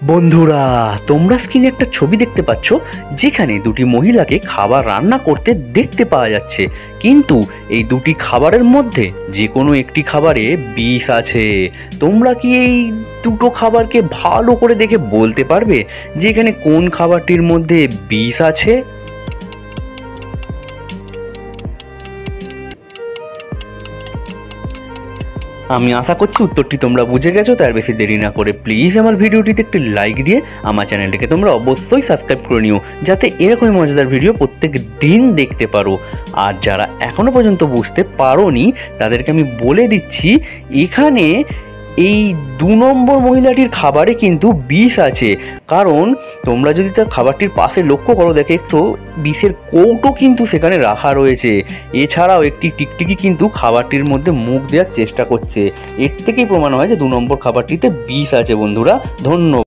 বন্ধুরা, তোমরা স্ক্রিনে একটা ছবি দেখতে পাচ্ছ যেখানে দুটি মহিলাকে খাবার রান্না করতে দেখতে পাওয়া যাচ্ছে। কিন্তু এই দুটি খাবারের মধ্যে যে কোনো একটি খাবারে বিষ আছে। তোমরা কি এই দুটো খাবারকে ভালো করে দেখে বলতে পারবে যে এখানে কোন খাবারটির মধ্যে বিষ আছে? আমি আশা করছি উত্তরটি তোমরা বুঝে গেছো। তার বেশি দেরি না করে প্লিজ আমার ভিডিওটিতে একটি লাইক দিয়ে আমার চ্যানেলটিকে তোমরা অবশ্যই সাবস্ক্রাইব করে নিও, যাতে এরকমই মজাদার ভিডিও প্রত্যেক দিন দেখতে পারো। আর যারা এখনও পর্যন্ত বুঝতে পারোনি তাদেরকে আমি বলে দিচ্ছি, এখানে এই 2 নম্বর মহিলাটির খাবারে কিন্তু বিষ আছে। কারণ তোমরা যদি তার খাবারটির পাশে লক্ষ্য করো, দেখে একটু বিষের কৌটো কিন্তু সেখানে রাখা রয়েছে। এছাড়াও একটি টিকটিকি কিন্তু খাবারটির মধ্যে মুখ দেওয়ার চেষ্টা করছে। এর থেকেই প্রমাণ হয় যে 2 নম্বর খাবারটিতে বিষ আছে। বন্ধুরা, ধন্যবাদ।